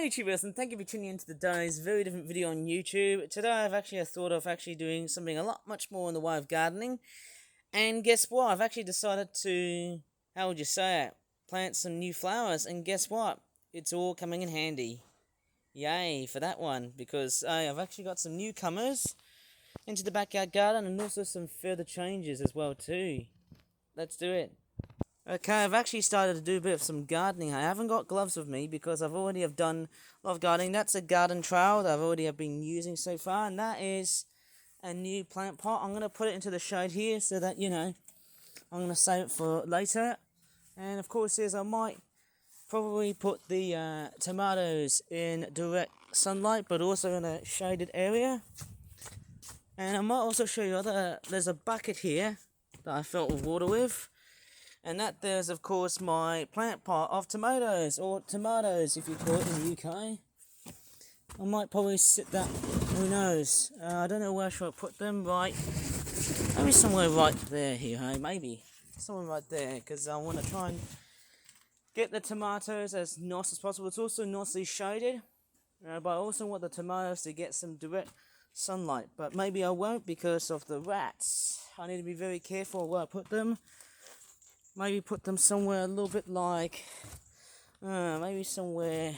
Hi YouTubers, and thank you for tuning into today's very different video on YouTube. Today I've actually thought of doing something a lot much more in the way of gardening. And guess what? I've actually decided to, how would you say it, plant some new flowers. And guess what? It's all coming in handy. Yay for that one, because I've actually got some newcomers into the backyard garden and also some further changes as well too. Let's do it. Okay, I've actually started to do a bit of some gardening. I haven't got gloves with me because I've already have done a lot of gardening. That's a garden trowel that I've already have been using so far, and that is a new plant pot. I'm going to put it into the shade here so that, I'm going to save it for later. And of course, I might probably put the tomatoes in direct sunlight, but also in a shaded area. And I might also show you there's a bucket here that I filled with water with. And that there's, of course, my plant pot of tomatoes, or tomatoes if you call it in the UK. I might probably sit that, who knows. I don't know where should I put them, right? Maybe somewhere right there here, hey? Maybe. Somewhere right there, because I want to try and get the tomatoes as nice as possible. It's also nicely shaded, but I also want the tomatoes to get some direct sunlight. But maybe I won't because of the rats. I need to be very careful where I put them. Maybe put them somewhere a little bit like, maybe somewhere,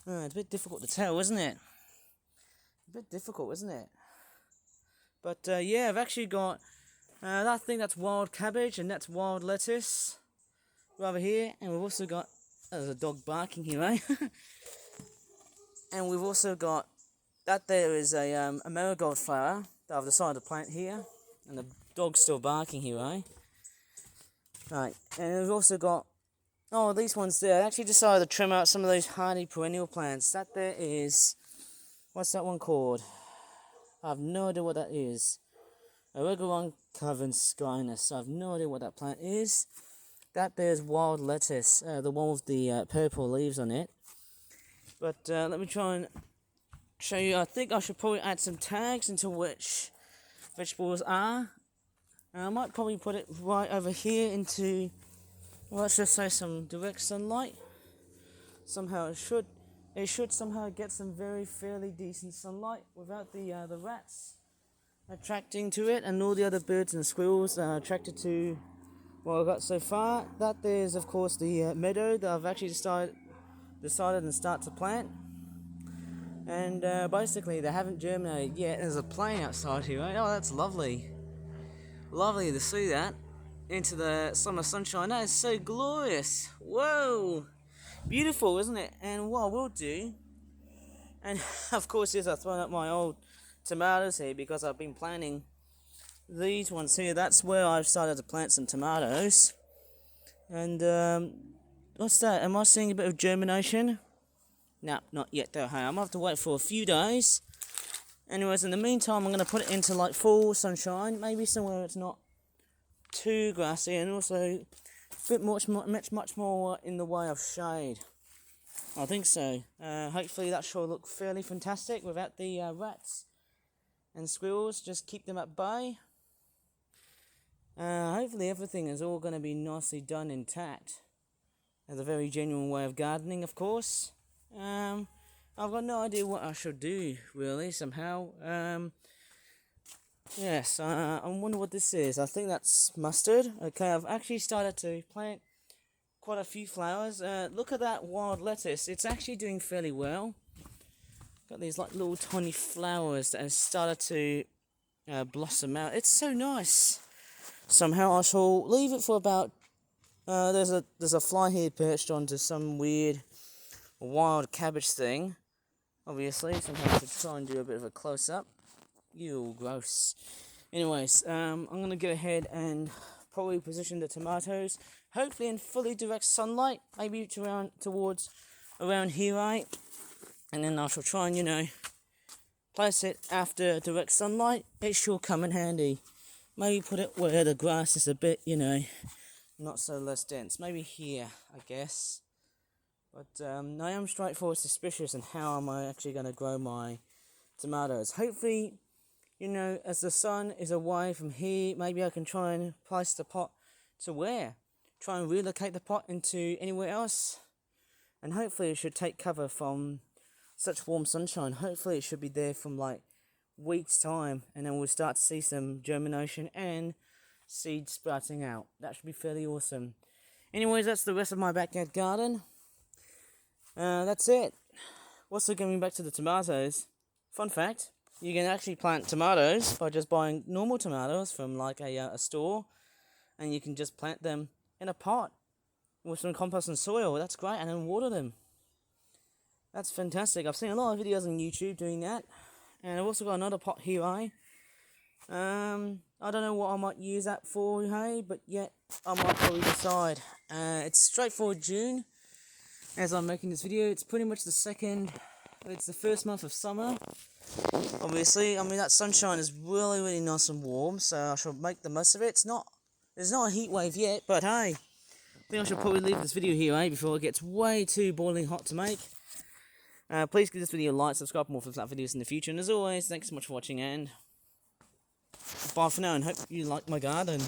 it's a bit difficult to tell, isn't it? A bit difficult, isn't it? But yeah, I've actually got, I think that's wild cabbage and that's wild lettuce, over here. And we've also got, there's a dog barking here, eh? And we've also got, that there is a marigold flower that I've decided to plant here. And the dog's still barking here, eh? Right, and we've also got, these ones there. I actually decided to trim out some of those hardy perennial plants. That there is, what's that one called? I have no idea what that is. Oregon Cavenskinus. I have no idea what that plant is. That there's wild lettuce, the one with the purple leaves on it. But let me try and show you. I think I should probably add some tags into which vegetables are. I might probably put it right over here into, well, let's just say some direct sunlight. Somehow it should somehow get some fairly decent sunlight without the rats attracting to it, and all the other birds and squirrels are attracted to what I've got so far. That there's of course the meadow that I've actually decided and start to plant. And basically they haven't germinated yet. There's a plane outside here, right? Oh, that's lovely. Lovely to see that into the summer sunshine. That is so glorious. Whoa, beautiful, isn't it? And what I will do, and of course, I've thrown up my old tomatoes here because I've been planting these ones here. That's where I've started to plant some tomatoes. And what's that? Am I seeing a bit of germination? No, not yet though. Hey, I'm gonna have to wait for a few days. Anyways, in the meantime, I'm going to put it into like full sunshine, maybe somewhere it's not too grassy, and also a bit much more in the way of shade. I think so. Hopefully that should look fairly fantastic without the rats and squirrels. Just keep them at bay. Hopefully everything is all going to be nicely done intact. As a very genuine way of gardening, of course. I've got no idea what I should do, really, somehow. Yes, I wonder what this is. I think that's mustard. Okay, I've actually started to plant quite a few flowers. Look at that wild lettuce. It's actually doing fairly well. Got these like little tiny flowers that have started to blossom out. It's so nice. Somehow I shall leave it for about... there's a fly here perched onto some weird wild cabbage thing. Obviously, somehow I should try and do a bit of a close-up. Ew, gross. Anyways, I'm going to go ahead and probably position the tomatoes, hopefully in fully direct sunlight, maybe towards around here, right? And then I shall try and, place it after direct sunlight. It should come in handy. Maybe put it where the grass is a bit, not so less dense. Maybe here, I guess. But I am straightforward suspicious in how am I actually going to grow my tomatoes. Hopefully, as the sun is away from here, maybe I can try and place the pot to where? Try and relocate the pot into anywhere else. and hopefully it should take cover from such warm sunshine. Hopefully it should be there from like weeks time, and then we'll start to see some germination and seeds sprouting out. That should be fairly awesome. Anyways, that's the rest of my backyard garden. That's it. Also, going back to the tomatoes, fun fact, you can actually plant tomatoes by just buying normal tomatoes from like a store, and you can just plant them in a pot with some compost and soil. That's great, and then water them. That's fantastic. I've seen a lot of videos on YouTube doing that, and I've also got another pot here, I don't know what I might use that for, hey, but yet I might probably decide. It's straightforward June, as I'm making this video. It's pretty much it's the first month of summer, obviously. I mean, that sunshine is really, really nice and warm, so I shall make the most of it. There's not a heat wave yet, but hey, I think I should probably leave this video here, before it gets way too boiling hot to make. Please give this video a like, subscribe for more flat videos in the future, and as always, thanks so much for watching, and bye for now, and hope you like my garden.